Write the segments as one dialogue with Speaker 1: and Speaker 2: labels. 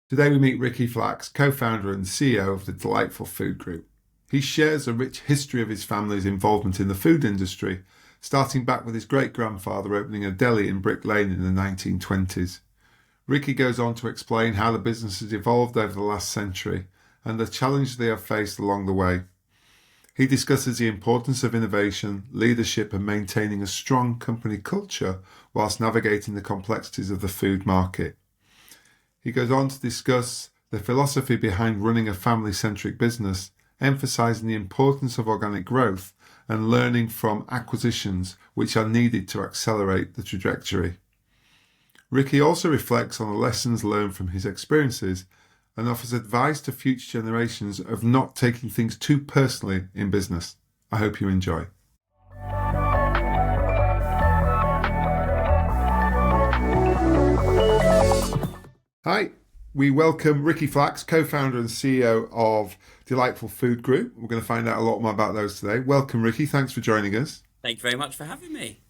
Speaker 1: Today we meet Ricky Flax, co-founder and CEO of the Delightful Food Group. He shares a rich history of his family's involvement in the food industry, starting back with his great-grandfather opening a deli in Brick Lane in the 1920s. Ricky goes on to explain how the business has evolved over the last century and the challenges they have faced along the way. He discusses the importance of innovation, leadership and maintaining a strong company culture whilst navigating the complexities of the food market. He goes on to discuss the philosophy behind running a family-centric business, emphasising the importance of organic growth and learning from acquisitions which are needed to accelerate the trajectory. Ricky also reflects on the lessons learned from his experiences and offers advice to future generations of not taking things too personally in business. I hope you enjoy. Hi, we welcome Ricky Flax, co-founder and CEO of Delightful Food Group. We're going to find out a lot more about those today. Welcome, Ricky. Thanks for joining us.
Speaker 2: Thank you very much for having me.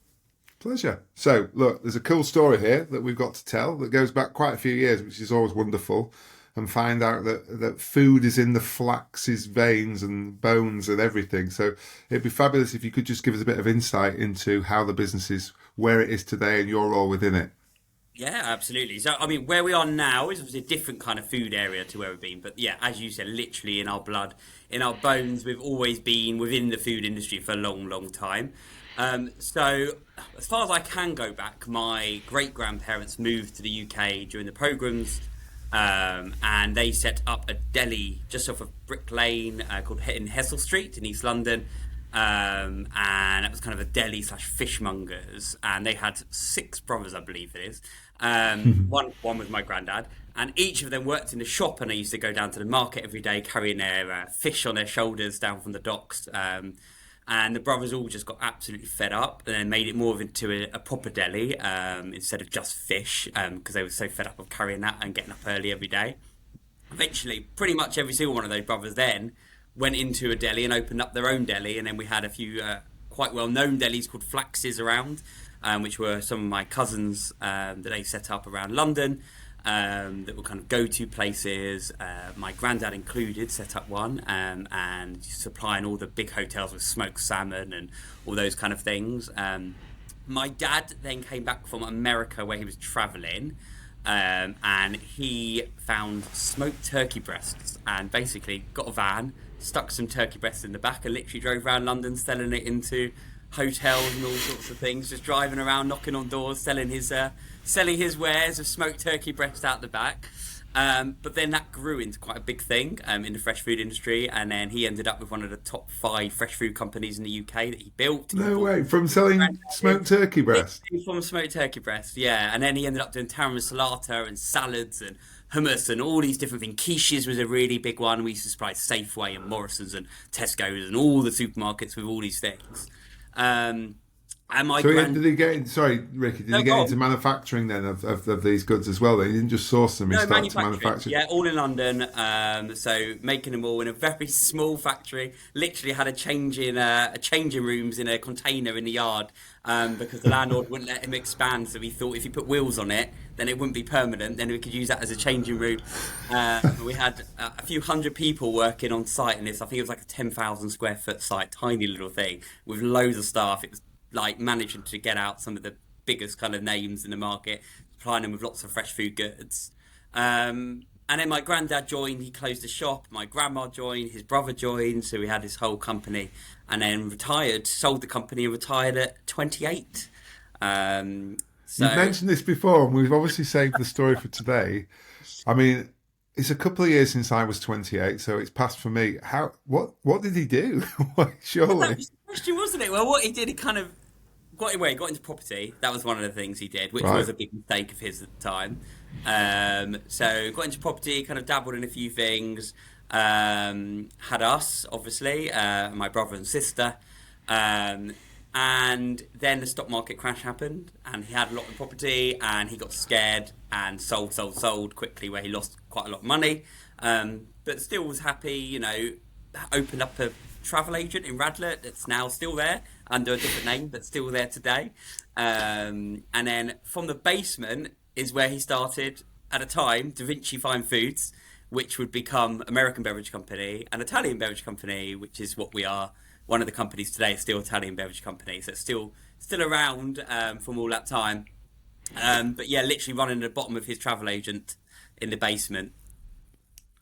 Speaker 1: Pleasure. So, look, there's a cool story here that we've got to tell that goes back quite a few years, which is always wonderful, and find out that food is in the Flax's veins and bones and everything. So it'd be fabulous if you could just give us a bit of insight into how the business is, where it is today and your role within it.
Speaker 2: Yeah, absolutely. So, I mean, where we are now is obviously a different kind of food area to where we've been. But yeah, as you said, literally in our blood, in our bones, we've always been within the food industry for a long, long time. So, as far as I can go back, my great-grandparents moved to the UK during the pogroms, and they set up a deli just off of Brick Lane called in Hessel Street in East London. And it was kind of a deli slash fishmongers, and they had 6 brothers, I believe it is. One was my granddad, and each of them worked in the shop, and they used to go down to the market every day carrying their fish on their shoulders down from the docks. And the brothers all just got absolutely fed up and then made it more into a proper deli instead of just fish, because they were so fed up of carrying that and getting up early every day. Eventually, pretty much every single one of those brothers then went into a deli and opened up their own deli, and then we had a few quite well-known delis called Flaxes around, which were some of my cousins that they set up around London, that were kind of go-to places. My granddad included set up one, and supplying all the big hotels with smoked salmon and all those kind of things. My dad then came back from America where he was travelling, and he found smoked turkey breasts and basically got a van, stuck some turkey breasts in the back and literally drove around London selling it into hotels and all sorts of things, just driving around knocking on doors selling his wares of smoked turkey breast out the back. But then that grew into quite a big thing in the fresh food industry, and then he ended up with one of the top 5 fresh food companies in the UK that he built.
Speaker 1: No way, from selling smoked turkey breast?
Speaker 2: From smoked turkey breast, yeah. And then he ended up doing taramasalata and salads and hummus and all these different things. Quiches was a really big one. We used to supply Safeway and Morrison's and Tesco's and all the supermarkets with all these things. And my
Speaker 1: did he get in, sorry, Ricky, did he get into manufacturing then of these goods as well? Then he didn't just source them, he started to manufacture.
Speaker 2: Yeah, all in London. So making them all in a very small factory. Literally had a changing rooms in a container in the yard, because the landlord wouldn't let him expand. So he thought if he put wheels on it, then it wouldn't be permanent. Then we could use that as a changing room. We had a few hundred people working on site in this. I think it was like a 10,000 square foot site, tiny little thing with loads of staff. It was like managing to get out some of the biggest kind of names in the market, supplying them with lots of fresh food goods. And then my granddad joined, he closed the shop. My grandma joined, his brother joined, so we had this whole company, and then retired, sold the company and retired at 28.
Speaker 1: You've mentioned this before, and we've obviously saved the story for today. I mean, it's a couple of years since I was 28, so it's passed for me. What did he do? Surely.
Speaker 2: That was the question, wasn't it? Well, what he did, he kind of got into property. That was one of the things he did, which was a big mistake of his at the time. So got into property, kind of dabbled in a few things. Had us, obviously, my brother and sister. And then the stock market crash happened, and he had a lot of property, and he got scared and sold quickly, where he lost quite a lot of money. But still was happy, opened up a travel agent in Radlett that's now still there under a different name, but still there today. And then from the basement is where he started at a time Da Vinci Fine Foods, which would become American Beverage Company, and Italian Beverage Company, which is what we are. One of the companies today is still Italian Beverage Company, so it's still around from all that time. But yeah, literally running at the bottom of his travel agent in the basement.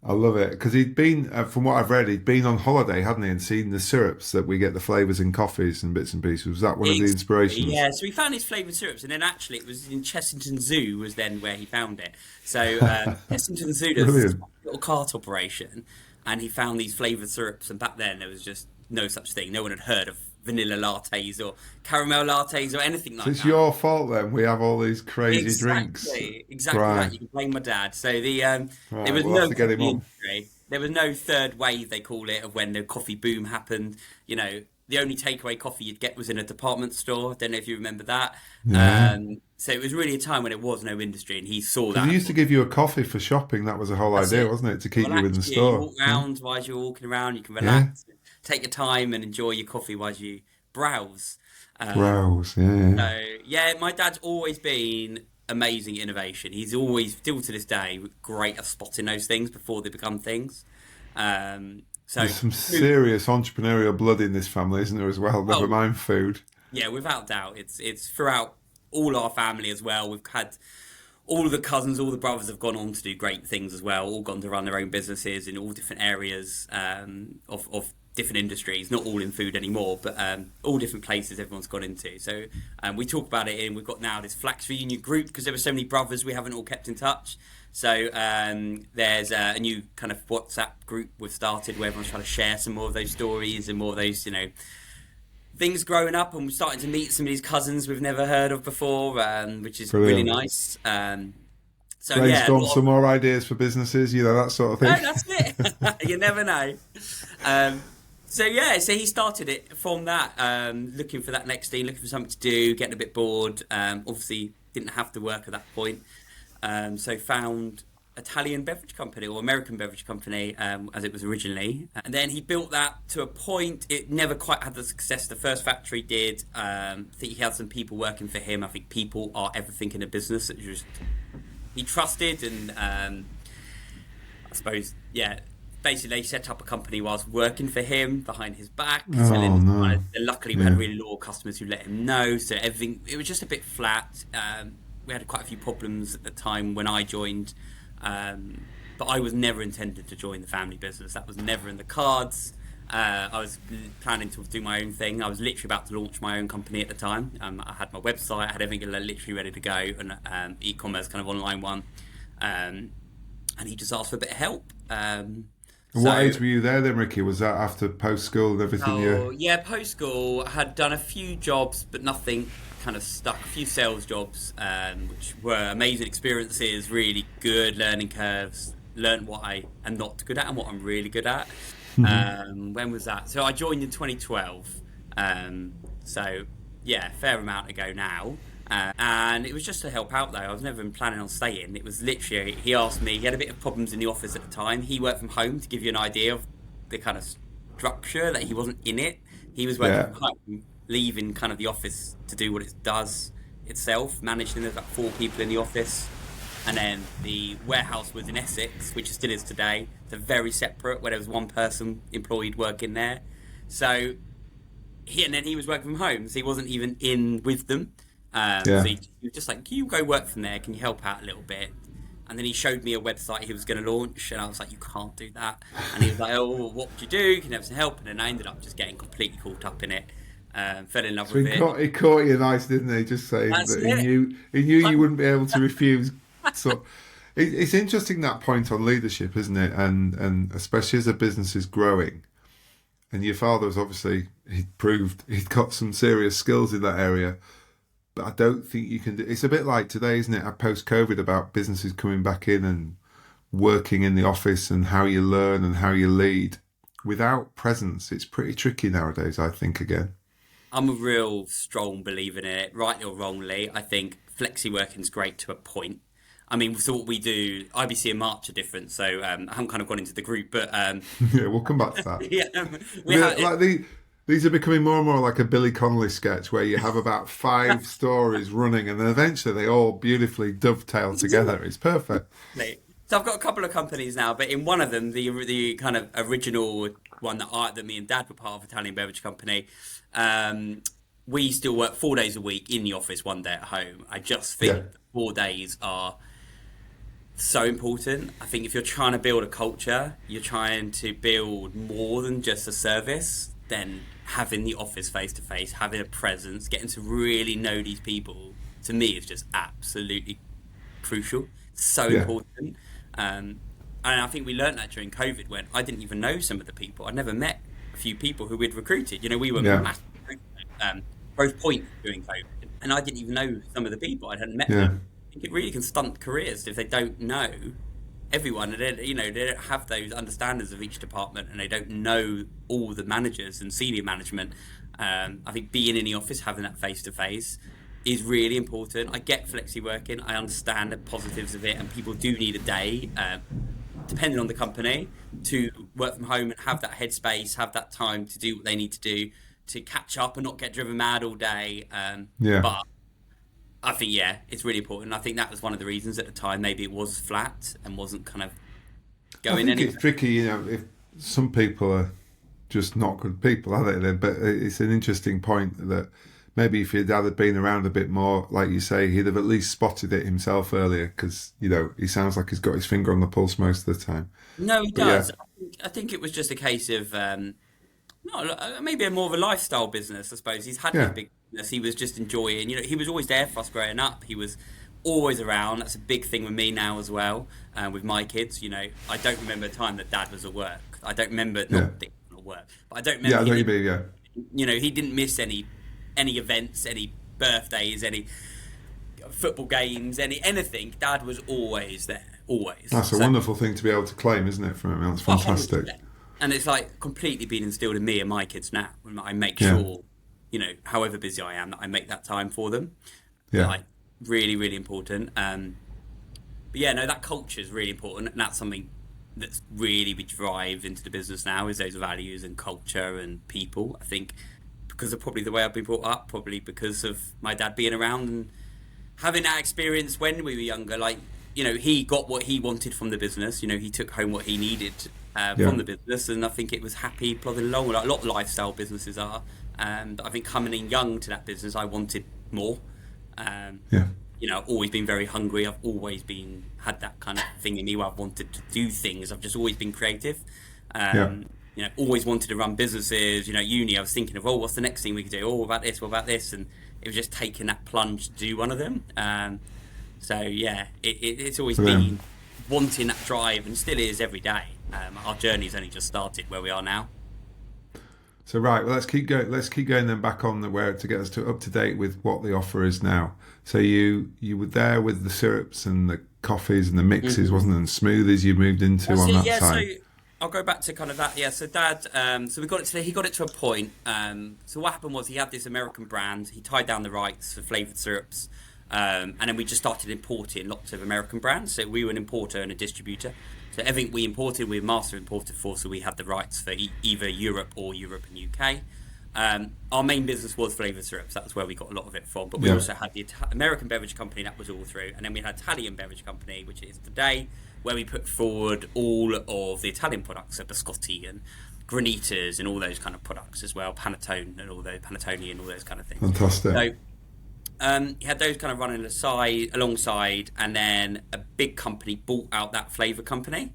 Speaker 1: I love it because he'd been, from what I've read, he'd been on holiday, hadn't he, and seen the syrups that we get the flavours in coffees and bits and pieces. Was that one of the
Speaker 2: Exactly,
Speaker 1: inspirations?
Speaker 2: yeah. So he found his flavoured syrups, and then actually it was in Chessington Zoo was then where he found it. So Chessington Zoo does a
Speaker 1: Brilliant.
Speaker 2: little cart operation, and he found these flavoured syrups. And back then there was just no such thing. No one had heard of vanilla lattes or caramel lattes or anything
Speaker 1: So
Speaker 2: like
Speaker 1: it's
Speaker 2: that.
Speaker 1: your fault then. We have all these crazy drinks.
Speaker 2: Exactly
Speaker 1: Right.
Speaker 2: that. You can blame my dad. So there
Speaker 1: Right.
Speaker 2: was
Speaker 1: We'll have
Speaker 2: no
Speaker 1: to get him
Speaker 2: coffee
Speaker 1: on.
Speaker 2: industry. There was no third wave, they call it, of when the coffee boom happened. The only takeaway coffee you'd get was in a department store. Don't know if you remember that.
Speaker 1: Yeah.
Speaker 2: So it was really a time when it was no industry, and he saw
Speaker 1: Because he
Speaker 2: that.
Speaker 1: used to give you a coffee for shopping. That was the whole
Speaker 2: That's
Speaker 1: idea,
Speaker 2: it.
Speaker 1: wasn't it? To keep
Speaker 2: Well,
Speaker 1: you in the
Speaker 2: actually, you
Speaker 1: store.
Speaker 2: walk
Speaker 1: Yeah.
Speaker 2: around while you're walking around. You can
Speaker 1: Yeah.
Speaker 2: relax, take your time, and enjoy your coffee while you browse. Um,
Speaker 1: Browse. Yeah.
Speaker 2: So yeah, my dad's always been amazing at innovation. He's always, still to this day, great at spotting those things before they become things. So
Speaker 1: There's some serious entrepreneurial blood in this family, isn't there, as well? Never
Speaker 2: oh
Speaker 1: mind food.
Speaker 2: yeah, without doubt, it's throughout all our family as well. We've had all of the cousins, all the brothers have gone on to do great things as well. All gone to run their own businesses in all different areas of different industries. Not all in food anymore, but all different places everyone's gone into. So we talk about it, and we've got now this Flax reunion group because there were so many brothers we haven't all kept in touch. So there's a new kind of WhatsApp group we've started where everyone's trying to share some more of those stories and more of those, things growing up, and we're starting to meet some of these cousins we've never heard of before, which is really
Speaker 1: Brilliant.
Speaker 2: nice. So yeah, a
Speaker 1: Brainstorm
Speaker 2: lot of,
Speaker 1: some more ideas for businesses, that sort of
Speaker 2: no,
Speaker 1: thing.
Speaker 2: that's it. You never know. Um, so yeah, so he started it from that, looking for that next thing, looking for something to do, getting a bit bored. Obviously, didn't have to work at that point, so found Italian beverage company or American beverage company, as it was originally, and then he built that to a point. It never quite had the success the first factory did. I think he had some people working for him. I think people are everything in a business. It just he trusted, and I suppose, yeah, basically they set up a company whilst working for him behind his back,
Speaker 1: Oh,
Speaker 2: selling.
Speaker 1: no.
Speaker 2: Luckily, we had
Speaker 1: Yeah.
Speaker 2: really loyal customers who let him know, so everything it was just a bit flat. We had quite a few problems at the time when I joined, but I was never intended to join the family business. That was never in the cards. I was planning to do my own thing. I was literally about to launch my own company at the time. I had my website, I had everything literally ready to go, and e-commerce kind of online one. And he just asked for a bit of help.
Speaker 1: And what
Speaker 2: So,
Speaker 1: age were you there then, Ricky? Was that after post school and everything?
Speaker 2: oh yeah, post school, I had done a few jobs, but nothing kind of stuck. A few sales jobs, which were amazing experiences, really good learning curves. Learned what I am not good at and what I'm really good at. When was that? So I joined in 2012. So yeah, fair amount ago now. And it was just to help out though. I was never even planning on staying. It was literally, he asked me, he had a bit of problems in the office at the time. He worked from home to give you an idea of the kind of structure that he wasn't in it. He was working
Speaker 1: Yeah.
Speaker 2: from home, leaving kind of the office to do what it does itself, managing. There's about 4 people in the office. And then the warehouse was in Essex, which it still is today. They're very separate, where there was one person employed working there. So and then he was working from home, so he wasn't even in with them. So
Speaker 1: Yeah.
Speaker 2: he was just like, "Can you go work from there? Can you help out a little bit?" And then he showed me a website he was going to launch, and I was like, "You can't do that." And he was like, "Oh, well, what would you do? Can you have some help?" And then I ended up just getting completely caught up in it, fell in love
Speaker 1: So
Speaker 2: with it.
Speaker 1: he caught you nice, didn't he? Just saying
Speaker 2: That's
Speaker 1: that
Speaker 2: it.
Speaker 1: he knew you
Speaker 2: Like,
Speaker 1: wouldn't be able to refuse. So it's interesting that point on leadership, isn't it? And especially as a business is growing, and your father was obviously he proved he'd got some serious skills in that area. But I don't think you can do. It's a bit like today, isn't it? Post COVID, about businesses coming back in and working in the office and how you learn and how you lead. Without presence, it's pretty tricky nowadays. I think again.
Speaker 2: I'm a real strong believer in it, rightly or wrongly. I think flexi working's great to a point. I mean, so what we do, IBC and March are different, so I haven't kind of gone into the group, but
Speaker 1: Yeah, we'll come back to that.
Speaker 2: yeah, we
Speaker 1: The-
Speaker 2: have.
Speaker 1: like the These are becoming more and more like a Billy Connolly sketch where you have about 5 stories running and then eventually they all beautifully dovetail together. It's perfect.
Speaker 2: So I've got a couple of companies now, but in one of them, the kind of original one that me and Dad were part of, Italian beverage company, we still work 4 days a week in the office, 1 day at home. I just think
Speaker 1: Yeah.
Speaker 2: 4 days are so important. I think if you're trying to build a culture, you're trying to build more than just a service, then having the office face to face, having a presence, getting to really know these people, to me is just absolutely crucial. So
Speaker 1: Yeah.
Speaker 2: important. And I think we learned that during COVID when I didn't even know some of the people. I'd never met a few people who we'd recruited. We were
Speaker 1: Yeah.
Speaker 2: massive growth point during COVID, and I didn't even know some of the people. I hadn't met
Speaker 1: Yeah.
Speaker 2: them. I think it really can stunt careers if they don't know everyone, and they don't have those understandings of each department, and they don't know all the managers and senior management. I think being in the office, having that face to face, is really important. I get flexi working. I understand the positives of it, and people do need a day, depending on the company, to work from home and have that headspace, have that time to do what they need to do, to catch up and not get driven mad all day.
Speaker 1: Yeah.
Speaker 2: But I think, yeah, it's really important. I think that was one of the reasons at the time maybe it was flat and wasn't kind of
Speaker 1: I
Speaker 2: going
Speaker 1: think
Speaker 2: anywhere.
Speaker 1: it's tricky, if some people are just not good people, are they? But it's an interesting point that maybe if your dad had been around a bit more, like you say, he'd have at least spotted it himself earlier because, he sounds like he's got his finger on the pulse most of the time.
Speaker 2: No, he
Speaker 1: But yeah,
Speaker 2: does. I think it was just a case of maybe a more of a lifestyle business. I suppose he's had his
Speaker 1: yeah,
Speaker 2: big business. He was just enjoying. He was always there for us growing up. He was always around. That's a big thing with me now as well. With my kids, I don't remember a time that Dad was at work. I don't remember
Speaker 1: yeah.
Speaker 2: not at work, but I don't
Speaker 1: Yeah,
Speaker 2: remember
Speaker 1: I
Speaker 2: he
Speaker 1: know what you
Speaker 2: didn't.
Speaker 1: mean, yeah.
Speaker 2: He didn't miss any events, any birthdays, any football games, anything. Dad was always there, always.
Speaker 1: That's a
Speaker 2: So
Speaker 1: wonderful thing to be able to claim, isn't it, from him? That's fantastic.
Speaker 2: 100%. And it's like completely been instilled in me and my kids now. And I make
Speaker 1: Yeah,
Speaker 2: sure, however busy I am, that I make that time for them.
Speaker 1: yeah,
Speaker 2: Like really, really important. But yeah, no, that culture is really important, and that's something that's really we drive into the business now is those values and culture and people. I think because of probably the way I've been brought up, probably because of my dad being around and having that experience when we were younger. Like he got what he wanted from the business. He took home what he needed
Speaker 1: yeah,
Speaker 2: from the business, and I think it was happy plodding along. Like a lot of lifestyle businesses are. But I think coming in young to that business, I wanted more. Um,
Speaker 1: yeah,
Speaker 2: I've always been very hungry. I've always had that kind of thing in me where I've wanted to do things. I've just always been creative.
Speaker 1: yeah.
Speaker 2: Always wanted to run businesses. Uni, I was thinking of, what's the next thing we could do? What about this? What about this? And it was just taking that plunge to do one of them. So yeah, it's always
Speaker 1: Brilliant.
Speaker 2: been wanting that drive, and still is every day. Our journey's only just started where we are now.
Speaker 1: So right, well, let's keep going. Let's keep going then back on the where to get us to up to date with what the offer is now. So you were there with the syrups and the coffees and the mixes, wasn't it? And smoothies you moved into
Speaker 2: That's
Speaker 1: on
Speaker 2: it,
Speaker 1: that
Speaker 2: yeah. So
Speaker 1: side.
Speaker 2: I'll go back to kind of that. Yeah. So Dad, so he got it to a point. So what happened was he had this American brand. He tied down the rights for flavored syrups, and then we just started importing lots of American brands. So we were an importer and a distributor. So everything we imported, we were master importer for. So we had the rights for either Europe or Europe and UK. Our main business was flavored syrups. That's where we got a lot of it from. But we
Speaker 1: Yeah,
Speaker 2: also had the American beverage company that was all through, and then we had Italian beverage company, which is today, where we put forward all of the Italian products, so biscotti and granitas and all those kind of products as well, panettone and all those panettone and all those kind of things.
Speaker 1: fantastic.
Speaker 2: So you had those kind of running alongside, and then a big company bought out that flavour company,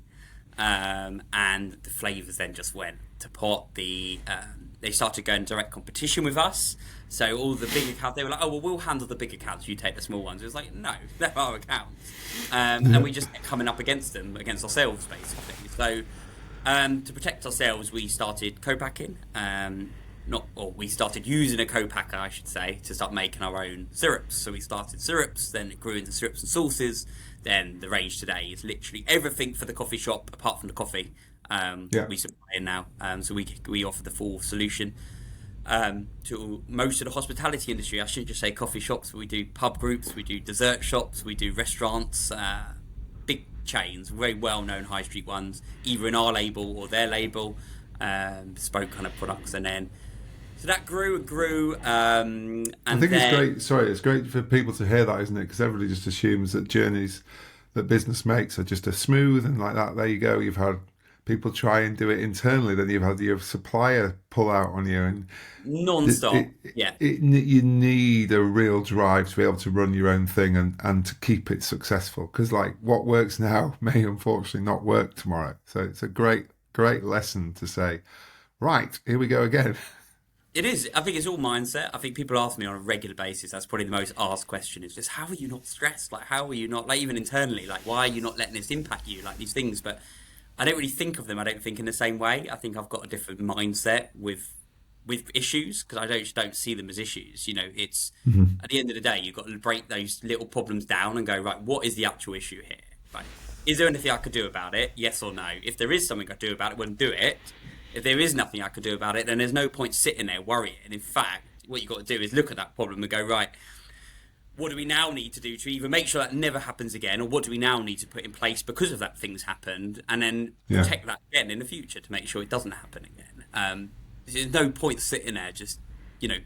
Speaker 2: and the flavours then just went to pot. They started going direct competition with us. So all the big accounts, they were like, "Oh well, we'll handle the big accounts. You take the small ones." It was like, "No, they're our accounts,"
Speaker 1: Yeah,
Speaker 2: and we just kept coming up against them, against ourselves, basically. So to protect ourselves, we started co-packing. We started using a co-packer, I should say, to start making our own syrups. So we started syrups, then it grew into syrups and sauces. Then the range today is literally everything for the coffee shop, apart from the coffee.
Speaker 1: yeah,
Speaker 2: We supply in now, so we offer the full solution to most of the hospitality industry. I shouldn't just say coffee shops, but we do pub groups, we do dessert shops, we do restaurants, big chains, very well-known high street ones, either in our label or their label, bespoke kind of products, and then So that grew and grew,
Speaker 1: I
Speaker 2: and
Speaker 1: think it's
Speaker 2: then
Speaker 1: great. Sorry, it's great for people to hear that, isn't it? Because everybody just assumes that journeys that business makes are just a smooth and like that. There you go. You've had people try and do it internally, then you've had your supplier pull out on you, and it,
Speaker 2: non-stop.
Speaker 1: it,
Speaker 2: Yeah,
Speaker 1: you need a real drive to be able to run your own thing and to keep it successful. Because like what works now may unfortunately not work tomorrow. So it's a great lesson to say, right, here we go again.
Speaker 2: it is. I think it's all mindset. I think people ask me on a regular basis. That's probably the most asked question is just how are you not stressed? Like how are you not like even internally? Like why are you not letting this impact you? Like these things, but I don't really think of them. I don't think in the same way. I think I've got a different mindset with issues because I don't see them as issues. You know, it's at the end of the day, you've got to break those little problems down and go right. What is the actual issue here? Right? Is there anything I could do about it? Yes or no? If there is something I could do about it, we'll do it. If there is nothing I could do about it, then there's no point sitting there worrying. In fact, what you've got to do is look at that problem and go right. What do we now need to do to either make sure that never happens again, or what do we now need to put in place because of that thing's happened, and then
Speaker 1: Yeah.
Speaker 2: protect that again in the future to make sure it doesn't happen again. There's no point sitting there just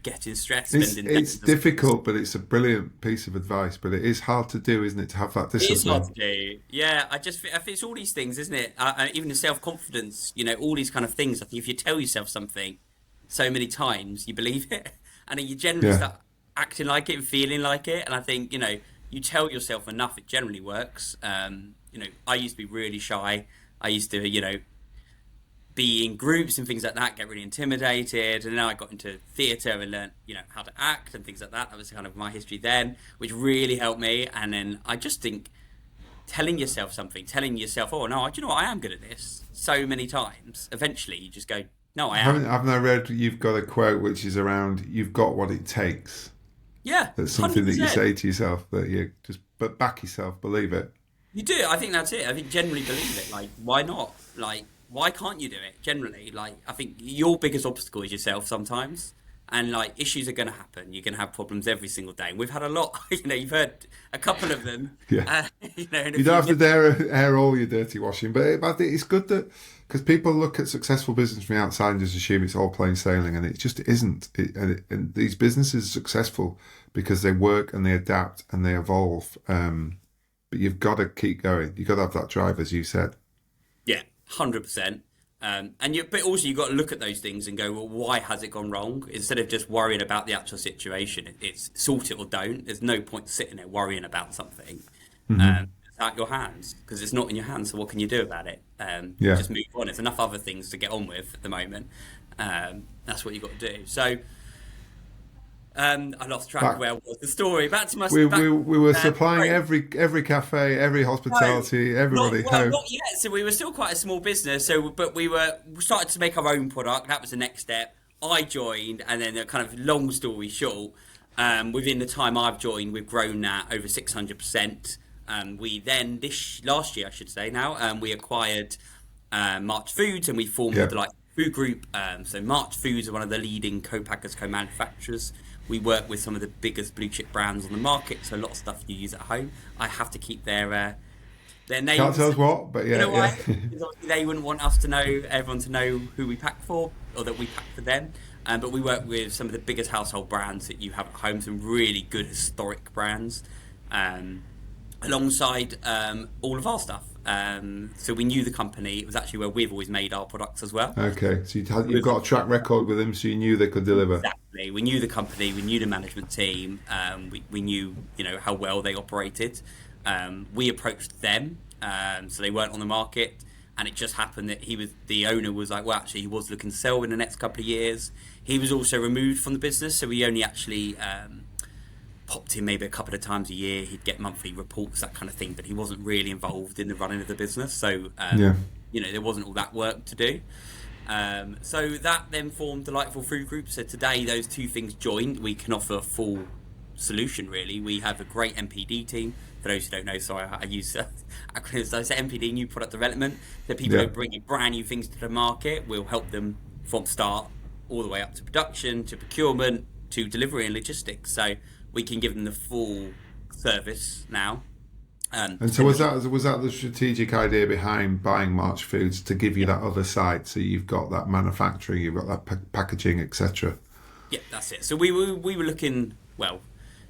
Speaker 2: getting stressed, spending
Speaker 1: It's
Speaker 2: days.
Speaker 1: difficult, but it's a brilliant piece of advice. But it is hard to do, isn't it, to have that
Speaker 2: It is hard
Speaker 1: discipline?
Speaker 2: to do. Yeah, I think it's all these things, isn't it? Even the self confidence, all these kind of things. I think if you tell yourself something so many times, you believe it, and then you generally
Speaker 1: Yeah.
Speaker 2: start acting like it and feeling like it. And I think you tell yourself enough, it generally works. I used to be really shy. I used to, be in groups and things like that, get really intimidated, and then I got into theatre and learned, how to act and things like that. That was kind of my history then, which really helped me. And then I just think telling yourself something, telling yourself, "Oh no, do you know what? I am good at this." So many times, eventually you just go, "No, I am."
Speaker 1: Haven't I read you've got a quote which is around you've got what it takes.
Speaker 2: Yeah,
Speaker 1: That's something that you
Speaker 2: 100%.
Speaker 1: say to yourself that you just but back yourself, believe it.
Speaker 2: You do. I think that's it. I think generally believe it. Like, why not? Like, why can't you do it? Generally, like, I think your biggest obstacle is yourself sometimes. And like, issues are going to happen. You're going to have problems every single day. And we've had a lot. You've heard a couple of them.
Speaker 1: Yeah.
Speaker 2: In a
Speaker 1: You don't
Speaker 2: few
Speaker 1: have to
Speaker 2: minutes.
Speaker 1: dare air all your dirty washing, but I think it's good that because people look at successful business from the outside and just assume it's all plain sailing, and it just isn't. And these businesses are successful because they work and they adapt and they evolve. But you've got to keep going. You've got to have that drive, as you said.
Speaker 2: Yeah, 100%. But also you've got to look at those things and go, well, why has it gone wrong? Instead of just worrying about the actual situation, it's sort it or don't. There's no point sitting there worrying about something. It's out your hands because it's not in your hands. So what can you do about it?
Speaker 1: Yeah.
Speaker 2: Just move on. There's enough other things to get on with at the moment. That's what you've got to do. So I lost track of
Speaker 1: Back
Speaker 2: where I was. The story. Back to my
Speaker 1: we were supplying
Speaker 2: right.
Speaker 1: every cafe, every
Speaker 2: No,
Speaker 1: hospitality, everybody home.
Speaker 2: not yet. So we were still quite a small business. So, but we started to make our own product. That was the next step. I joined, and then, kind of long story short, within the time I've joined, we've grown that over 600%. We then this last year, I should say now, we acquired March Foods, and we formed
Speaker 1: Yeah.
Speaker 2: the like food group. So March Foods are one of the leading co-packers, co-manufacturers. We work with some of the biggest blue chip brands on the market, so a lot of stuff you use at home. I have to keep their
Speaker 1: Can't
Speaker 2: names.
Speaker 1: tell us what, but
Speaker 2: You
Speaker 1: yeah,
Speaker 2: know
Speaker 1: yeah.
Speaker 2: why? Because obviously they wouldn't want us to know, everyone to know who we pack for, or that we pack for them. But we work with some of the biggest household brands that you have at home, some really good historic brands, alongside all of our stuff. So we knew the company. It was actually where we've always made our products as well.
Speaker 1: Okay, so you've got a track record with them, so you knew they could deliver.
Speaker 2: Exactly. We knew the company, we knew the management team, we knew how well they operated. We approached them, so they weren't on the market, and it just happened that the owner was like, well, actually, he was looking to sell in the next couple of years. He was also removed from the business, so we only actually popped in maybe a couple of times a year. He'd get monthly reports, that kind of thing, but he wasn't really involved in the running of the business. So,
Speaker 1: Yeah.
Speaker 2: there wasn't all that work to do. So that then formed Delightful Food Group. So today, those two things joined. We can offer a full solution, really. We have a great MPD team. For those who don't know, sorry, I use acronyms. So it's MPD, New Product Development. The people
Speaker 1: Yeah.
Speaker 2: who bring brand new things to the market, we'll help them from start all the way up to production, to procurement, to delivery and logistics. So we can give them the full service now.
Speaker 1: And so was that the strategic idea behind buying March Foods to give you that other side? So you've got that manufacturing, you've got that packaging, etc.
Speaker 2: Yeah, that's it. So we were looking, well,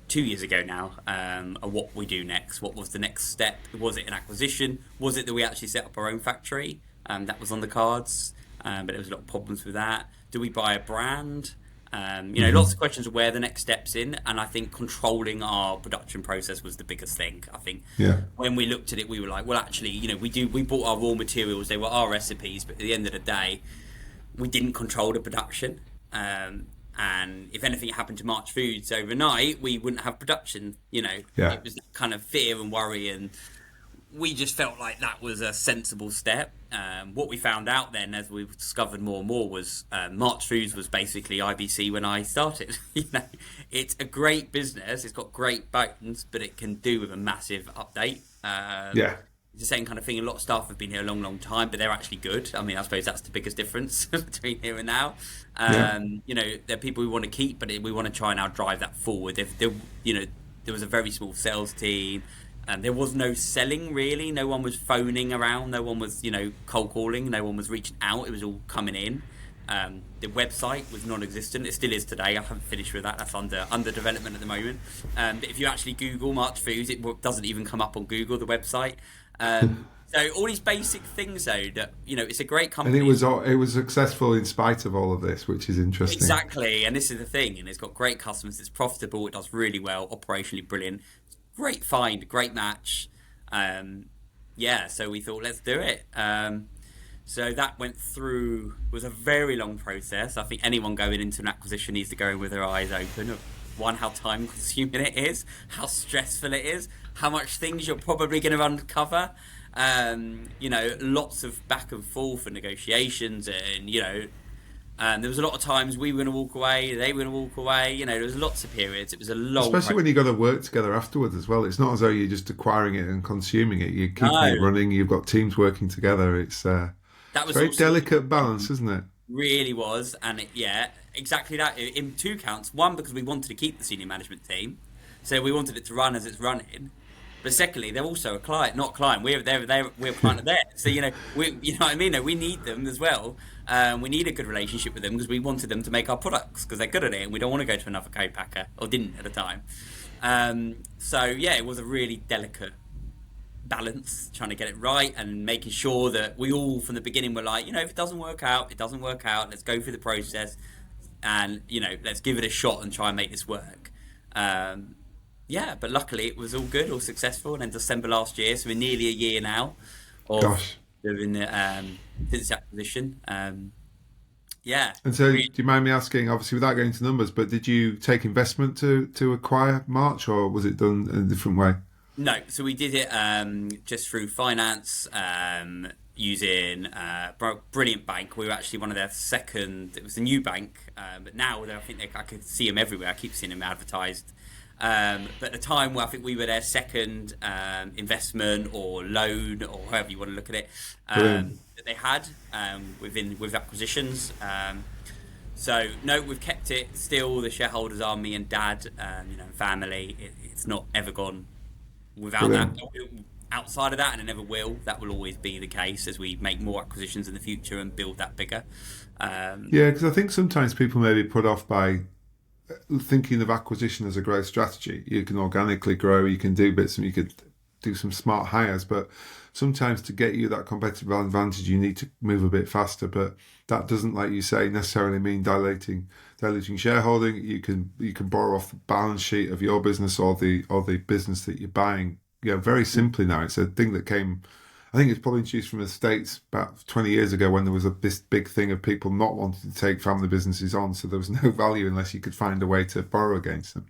Speaker 2: 2 years ago now, at what we do next. What was the next step? Was it an acquisition? Was it that we actually set up our own factory? That was on the cards, but there was a lot of problems with that. Do we buy a brand? Lots of questions of where the next steps in, and I think controlling our production process was the biggest thing. I think
Speaker 1: Yeah.
Speaker 2: when we looked at it, we were like, well, actually, we bought our raw materials; they were our recipes, but at the end of the day, we didn't control the production. And if anything happened to March Foods overnight, we wouldn't have production.
Speaker 1: Yeah.
Speaker 2: It was that kind of fear and worry, and we just felt like that was a sensible step. What we found out then, as we discovered more and more, was March Foods was basically IBC when I started. It's a great business. It's got great bones, but it can do with a massive update.
Speaker 1: Yeah.
Speaker 2: It's the same kind of thing. A lot of staff have been here a long, long time, but they're actually good. I mean, I suppose that's the biggest difference between here and now.
Speaker 1: Yeah.
Speaker 2: They're people we want to keep, but we want to try and now drive that forward. There was a very small sales team. There was no selling really. No one was phoning around. No one was, cold calling. No one was reaching out. It was all coming in. The website was non-existent. It still is today. I haven't finished with that. That's under development at the moment. But if you actually Google March Foods, it doesn't even come up on Google, the website. So all these basic things, though, that it's a great company.
Speaker 1: And it was successful in spite of all of this, which is interesting.
Speaker 2: Exactly, and this is the thing. And it's got great customers. It's profitable. It does really well. Operationally brilliant. Great find. Great match. So we thought, let's do it. So that went through, was a very long process. I think anyone going into an acquisition needs to go in with their eyes open of, one, how time consuming it is, how stressful it is, how much things you're probably going to uncover. Lots of back and forth and negotiations, and there was a lot of times we were going to walk away, they were going to walk away. There was lots of periods. It was a long
Speaker 1: Especially when you've got to work together afterwards as well. It's not as though you're just acquiring it and consuming it. You're keeping it running. You've got teams working together. It's a very delicate balance, isn't it?
Speaker 2: Really was, and exactly that. In two counts. One, because we wanted to keep the senior management team, so we wanted it to run as it's running. But secondly, they're also a client, not a client. We're a client of theirs. So you know what I mean. We need them as well. We need a good relationship with them because we wanted them to make our products because they're good at it, and we don't want to go to another co-packer, or didn't at the time. It was a really delicate balance, trying to get it right and making sure that we all from the beginning were like, if it doesn't work out, it doesn't work out. Let's go through the process, and let's give it a shot and try and make this work. But luckily it was all good, all successful. And then December last year, so we're nearly a year now of doing since the acquisition. And so,
Speaker 1: do you mind me asking, obviously without going into numbers, but did you take investment to acquire March, or was it done in a different way?
Speaker 2: No, so we did it just through finance, using a brilliant bank. We were actually one of their second. It was a new bank, but now I think I could see them everywhere. I keep seeing them advertised. But at the time, I think we were their second investment or loan, or however you want to look at it, that they had with acquisitions. So no, we've kept it. Still, the shareholders are me and Dad, family. It's not ever gone without that. Outside of that, and it never will. That will always be the case as we make more acquisitions in the future and build that bigger.
Speaker 1: Because I think sometimes people may be put off by thinking of acquisition as a growth strategy. You can organically grow, you can do bits, and you could do some smart hires, but sometimes to get you that competitive advantage you need to move a bit faster. But that doesn't, like you say, necessarily mean diluting shareholding. You can borrow off the balance sheet of your business or the business that you're buying. Very simply now, it's a thing that came, I think it's probably introduced from the States about 20 years ago, when there was this big thing of people not wanting to take family businesses on, so there was no value unless you could find a way to borrow against them.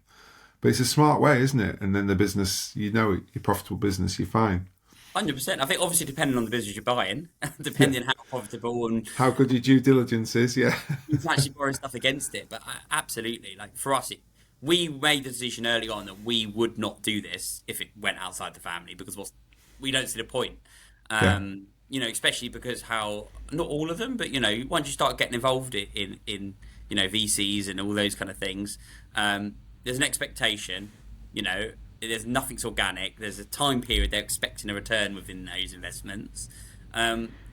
Speaker 1: But it's a smart way, isn't it? And then the business, your profitable business, you're fine.
Speaker 2: 100%. I think obviously depending on the business you're buying, depending how profitable and
Speaker 1: how good your due diligence is, you
Speaker 2: can actually borrow stuff against it. But absolutely, like for us, we made the decision early on that we would not do this if it went outside the family, because we don't see the point. Especially because how, not all of them, but once you start getting involved in VCs and all those kind of things, there's an expectation. There's nothing's organic. There's a time period they're expecting a return within those investments.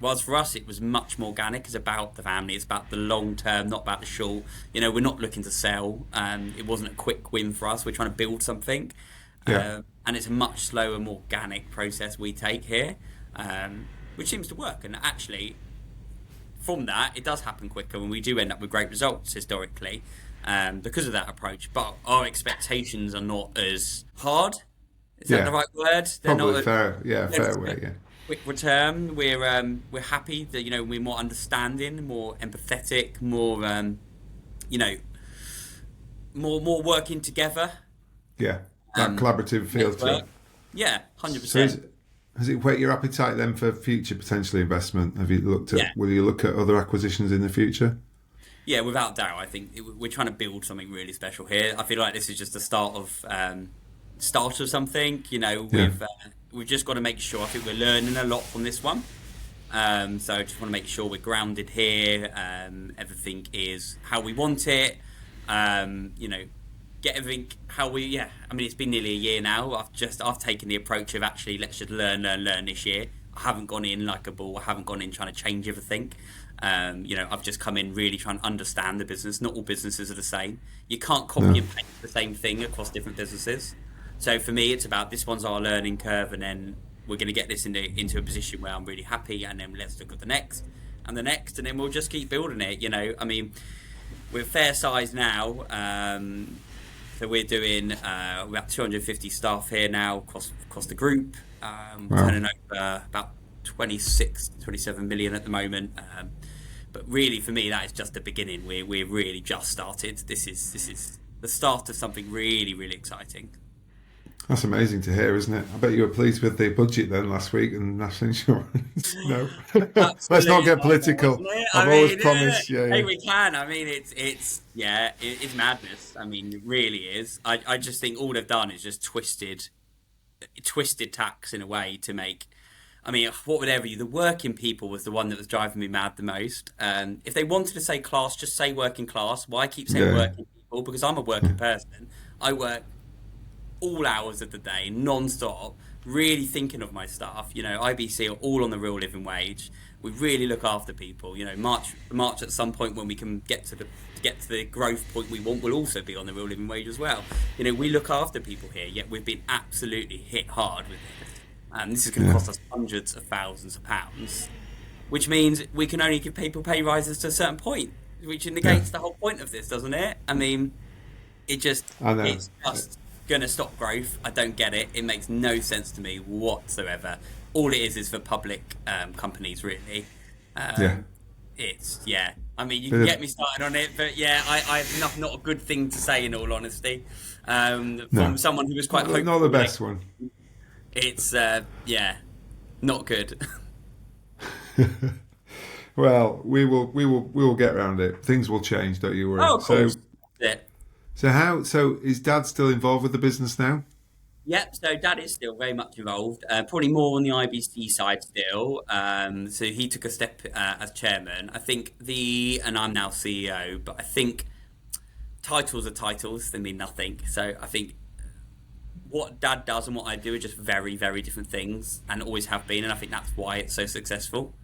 Speaker 2: Whilst for us, it was much more organic. It's about the family. It's about the long term, not about the short. We're not looking to sell. It wasn't a quick win for us. We're trying to build something,
Speaker 1: Yeah.
Speaker 2: and it's a much slower, more organic process we take here, which seems to work. And actually, from that, it does happen quicker, and we do end up with great results historically, because of that approach. But our expectations are not as hard. Is that
Speaker 1: Yeah.
Speaker 2: the right word? They're
Speaker 1: Probably
Speaker 2: not.
Speaker 1: fair. Yeah,
Speaker 2: They're
Speaker 1: fair
Speaker 2: just
Speaker 1: way. Yeah.
Speaker 2: quick return. We're happy that we're more understanding, more empathetic, more you know more working together.
Speaker 1: Yeah. That collaborative feel
Speaker 2: Let's
Speaker 1: to it.
Speaker 2: work. Yeah, hundred
Speaker 1: So
Speaker 2: percent.
Speaker 1: has it whet your appetite then for future potentially investment? Have you looked
Speaker 2: Yeah,
Speaker 1: at, will you look at other acquisitions in the future?
Speaker 2: yeah, without doubt. I think we're trying to build something really special here. I feel like this is just the start of something.
Speaker 1: Yeah.
Speaker 2: We've just got to make sure. I think we're learning a lot from this one. So I just want to make sure we're grounded here. Everything is how we want it. Get everything how we. Yeah, I mean, it's been nearly a year now. I've taken the approach of actually let's just learn this year. I haven't gone in like a ball. I haven't gone in trying to change everything. I've just come in really trying to understand the business. Not all businesses are the same. You can't copy
Speaker 1: No.
Speaker 2: and paste the same thing across different businesses. So for me, it's about this one's our learning curve, and then we're going to get this into a position where I'm really happy, and then let's look at the next, and the next, and then we'll just keep building it. I mean, we're fair size now, so we're doing about 250 staff here now across the group,
Speaker 1: Wow.
Speaker 2: turning over about 27 million at the moment. But really, for me, that is just the beginning. We're really just started. This is the start of something really, really exciting.
Speaker 1: That's amazing to hear, isn't it? I bet you were pleased with the budget then last week and national insurance. No. Let's not
Speaker 2: Absolutely,
Speaker 1: get political.
Speaker 2: wasn't it?
Speaker 1: I've
Speaker 2: I
Speaker 1: always
Speaker 2: mean,
Speaker 1: promised. Yeah,
Speaker 2: hey,
Speaker 1: yeah.
Speaker 2: we can. I mean, it's madness. I mean, it really is. I just think all they've done is just twisted tax in a way to make. I mean, what would ever you? The working people was the one that was driving me mad the most. If they wanted to say class, just say working class. Why keep saying
Speaker 1: Yeah.
Speaker 2: working people? Because I'm a working person. I work all hours of the day, non-stop, really thinking of my staff. IBC are all on the real living wage. We really look after people. March at some point when we can get to the growth point we want, will also be on the real living wage as well. We look after people here, yet we've been absolutely hit hard with this. This is going to
Speaker 1: Yeah.
Speaker 2: cost us hundreds of thousands of pounds, which means we can only give people pay rises to a certain point, which
Speaker 1: Yeah.
Speaker 2: negates the whole point of this, doesn't it? I mean,
Speaker 1: I know.
Speaker 2: it's just going to stop growth. I don't get it. It makes no sense to me whatsoever. All it is for public companies, really.
Speaker 1: Yeah.
Speaker 2: Yeah. I mean, you
Speaker 1: Bit
Speaker 2: can
Speaker 1: of-
Speaker 2: get me started on it, but yeah, I have not a good thing to say in all honesty.
Speaker 1: No.
Speaker 2: From someone who was quite hopeful.
Speaker 1: Not the best one.
Speaker 2: It's yeah, not good.
Speaker 1: Well, we will get around it. Things will change, don't you worry.
Speaker 2: Oh, of course. Yeah.
Speaker 1: So is Dad still involved with the business now?
Speaker 2: Yep, so Dad is still very much involved, probably more on the IBC side still. So he took a step as chairman. And I'm now CEO, but I think titles are titles, they mean nothing. So I think what Dad does and what I do are just very, very different things, and always have been, and I think that's why it's so successful.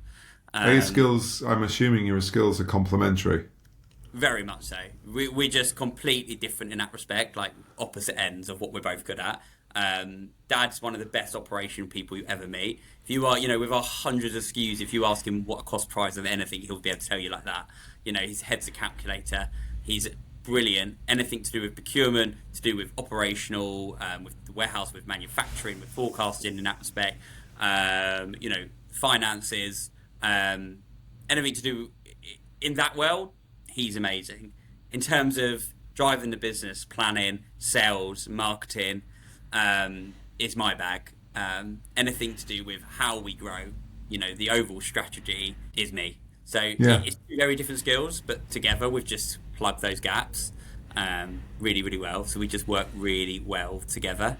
Speaker 1: Are your skills, I'm assuming your skills are complementary.
Speaker 2: Very much so. We're just completely different in that respect, like opposite ends of what we're both good at. Dad's one of the best operation people you ever meet. If you are, with our hundreds of SKUs, if you ask him what a cost price of anything, he'll be able to tell you like that. His head's a calculator. He's brilliant. Anything to do with procurement, to do with operational, with the warehouse, with manufacturing, with forecasting in that respect. Finances, anything to do in that world. He's amazing. In terms of driving the business, planning, sales, marketing, is my bag. Anything to do with how we grow, the overall strategy is me. So
Speaker 1: Yeah.
Speaker 2: it's two very different skills, but together we've just plugged those gaps really, really well. So we just work really well together.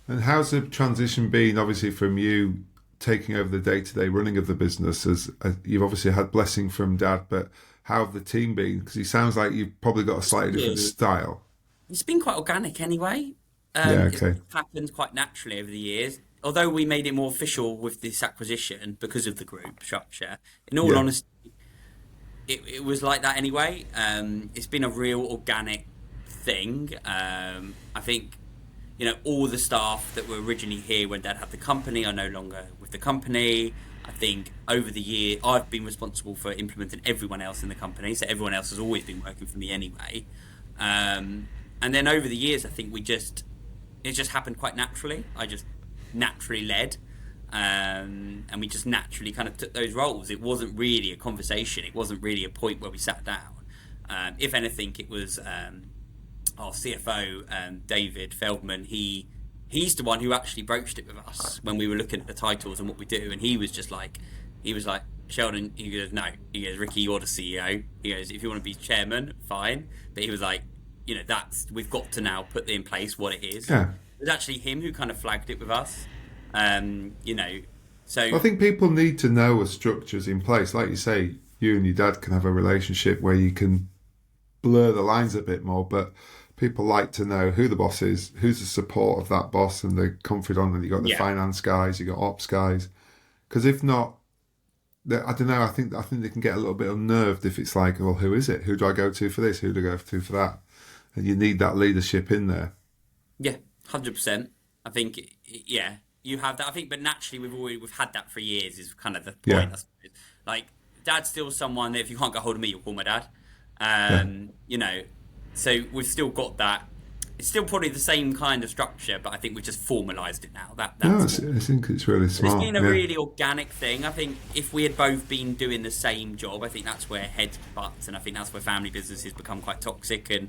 Speaker 1: And how's the transition been, obviously, from you taking over the day-to-day running of the business? As you've obviously had blessing from Dad, but how have the team been? Because he sounds like you've probably got a slightly different
Speaker 2: Good.
Speaker 1: style.
Speaker 2: It's been quite organic anyway.
Speaker 1: Yeah, okay.
Speaker 2: It's happened quite naturally over the years. although we made it more official with this acquisition because of the group structure, in all
Speaker 1: Yeah.
Speaker 2: honesty, it was like that anyway. It's been a real organic thing. I think, all the staff that were originally here when Dad had the company are no longer with the company. I think over the year, I've been responsible for implementing everyone else in the company, so everyone else has always been working for me anyway. And then over the years, I think it just happened quite naturally. I just naturally led, and we just naturally kind of took those roles. It wasn't really a conversation. It wasn't really a point where we sat down. If anything, it was our CFO, David Feldman. He's the one who actually broached it with us when we were looking at the titles and what we do, and he was like, Sheldon. He goes, no. He goes, Ricky, you're the CEO. He goes, if you want to be chairman, fine. But he was like, we've got to now put in place what it is.
Speaker 1: Yeah.
Speaker 2: It was actually him who kind of flagged it with us. So
Speaker 1: I think people need to know a structure's in place. Like you say, you and your dad can have a relationship where you can blur the lines a bit more, but people like to know who the boss is, who's the support of that boss and the confidant, and you got the
Speaker 2: yeah,
Speaker 1: finance guys, you got ops guys. Because if not, I don't know. I think they can get a little bit unnerved if it's like, well, who is it? Who do I go to for this? Who do I go to for that? And you need that leadership in there.
Speaker 2: yeah, 100%. I think yeah, you have that. I think, but naturally we've had that for years. Is kind of the
Speaker 1: Yeah,
Speaker 2: point. Like, Dad's still someone that if you can't get hold of me, you'll call my dad.
Speaker 1: yeah.
Speaker 2: So we've still got that. It's still probably the same kind of structure, but I think we've just formalised it now.
Speaker 1: No,
Speaker 2: That's more.
Speaker 1: I think it's really
Speaker 2: But it's
Speaker 1: smart.
Speaker 2: been a
Speaker 1: Yeah,
Speaker 2: really organic thing. I think if we had both been doing the same job, I think that's where heads butts, and I think that's where family businesses become quite toxic, and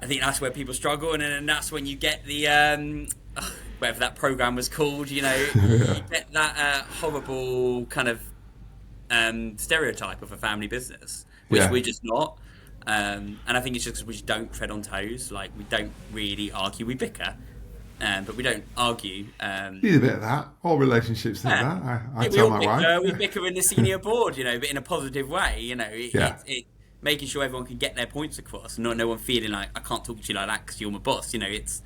Speaker 2: I think that's where people struggle, and that's when you get the whatever that program was called. You
Speaker 1: yeah,
Speaker 2: get that horrible kind of stereotype of a family business, which
Speaker 1: yeah.
Speaker 2: we're just not. And I think it's just because we just don't tread on toes. Like, we don't really argue. We bicker, but we don't argue.
Speaker 1: Need a bit of that. All relationships need
Speaker 2: Yeah.
Speaker 1: that. I
Speaker 2: Yeah, we
Speaker 1: tell
Speaker 2: all
Speaker 1: my wife.
Speaker 2: bicker. We bicker in the senior board, but in a positive way.
Speaker 1: Yeah,
Speaker 2: Making sure everyone can get their points across, and not no one feeling like I can't talk to you like that because you're my boss. It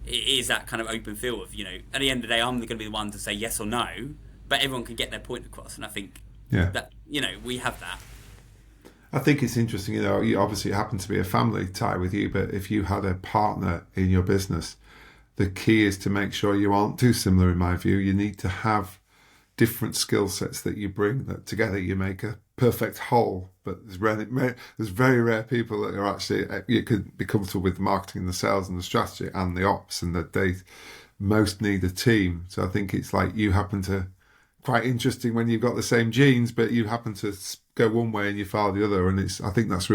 Speaker 2: is that kind of open feel of at the end of the day, I'm going to be the one to say yes or no, but everyone can get their point across, and I think
Speaker 1: yeah.
Speaker 2: that we have that.
Speaker 1: I think it's interesting. Obviously it happened to be a family tie with you, but if you had a partner in your business, the key is to make sure you aren't too similar. In my view, you need to have different skill sets that you bring, that together you make a perfect whole. But there's very rare people that are actually, you could be comfortable with the marketing and the sales and the strategy and the ops, and that they most need a team. So I think it's like you happen to, quite interesting when you've got the same genes, but you happen to go one way and you follow the other. And I think it's a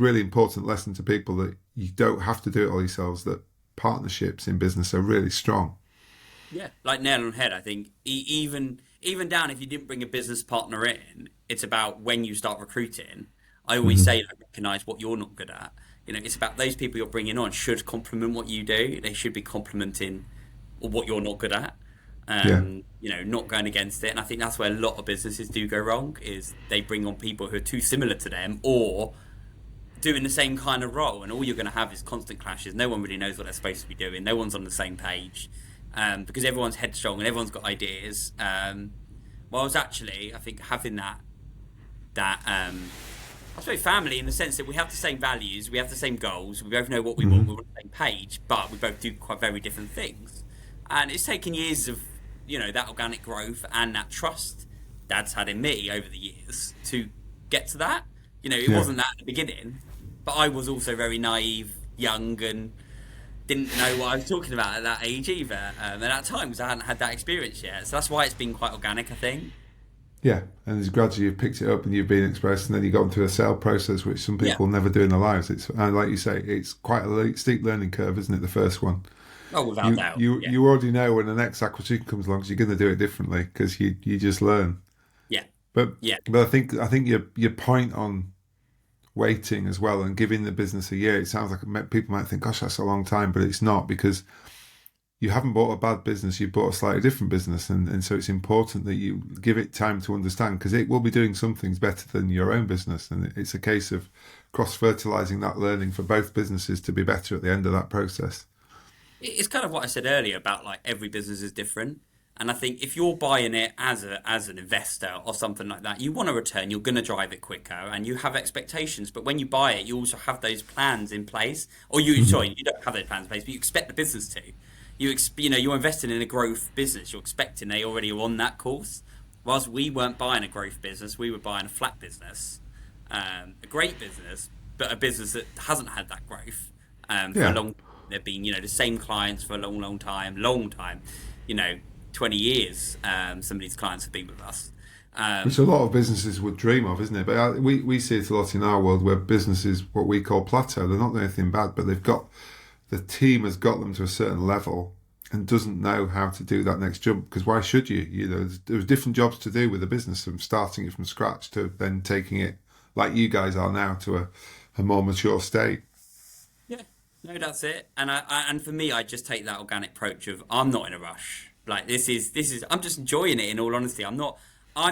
Speaker 1: really important lesson to people that you don't have to do it all yourselves, that partnerships in business are really strong.
Speaker 2: Yeah, like nail on the head. I think even down if you didn't bring a business partner in, it's about when you start recruiting. I always say, like, recognize what you're not good at. It's about those people you're bringing on should complement what you do. They should be complementing what you're not good at.
Speaker 1: Yeah,
Speaker 2: Not going against it. And I think that's where a lot of businesses do go wrong, is they bring on people who are too similar to them or doing the same kind of role, and all you're going to have is constant clashes. No one really knows what they're supposed to be doing. No one's on the same page, because everyone's headstrong and everyone's got ideas. Whereas actually, I think having that I suppose family, in the sense that we have the same values, we have the same goals, we both know what we want, we're on the same page, but we both do quite very different things. And it's taken years of that organic growth and that trust Dad's had in me over the years to get to that. It
Speaker 1: yeah.
Speaker 2: wasn't that at the beginning, but I was also very naive, young, and didn't know what I was talking about at that age either. And at times I hadn't had that experience yet, so that's why it's been quite organic, I think.
Speaker 1: Yeah, and as gradually you've picked it up and you've been expressed, and then you got into a sale process, which some
Speaker 2: Yeah.
Speaker 1: people never do in their lives. And like you say, it's quite a steep learning curve, isn't it? The first one,
Speaker 2: Oh, without
Speaker 1: you
Speaker 2: doubt.
Speaker 1: you
Speaker 2: Yeah.
Speaker 1: you already know when the next acquisition comes along, 'cause you're going to do it differently because you just learn.
Speaker 2: Yeah.
Speaker 1: But
Speaker 2: Yeah.
Speaker 1: but I think your point on waiting as well and giving the business a year, it sounds like people might think, gosh, that's a long time, but it's not, because you haven't bought a bad business, you've bought a slightly different business, and so it's important that you give it time to understand, because it will be doing some things better than your own business, and it's a case of cross-fertilizing that learning for both businesses to be better at the end of that process.
Speaker 2: It's kind of what I said earlier about like every business is different. And I think if you're buying it as an investor or something like that, you want a return, you're going to drive it quicker and you have expectations. But when you buy it, you also have those plans in place. Or
Speaker 1: Mhm.
Speaker 2: sorry, you don't have those plans in place, but you expect the business to. You're investing in a growth business. You're expecting they already are on that course. Whilst we weren't buying a growth business, we were buying a flat business, a great business, but a business that hasn't had that growth for a
Speaker 1: Yeah,
Speaker 2: long. They've been, the same clients for a long, long time. You know, 20 years. Some of these clients have been with us.
Speaker 1: which a
Speaker 2: Um,
Speaker 1: lot of businesses would dream of, isn't it? But we see it a lot in our world where businesses, what we call plateau, they're not doing anything bad, but the team has got them to a certain level and doesn't know how to do that next jump. Because why should you? There's different jobs to do with a business, from starting it from scratch to then taking it like you guys are now to a more mature state.
Speaker 2: yeah, no, that's it. And for me, I just take that organic approach of I'm not in a rush. Like this is I'm just enjoying it. In all honesty, I'm not. I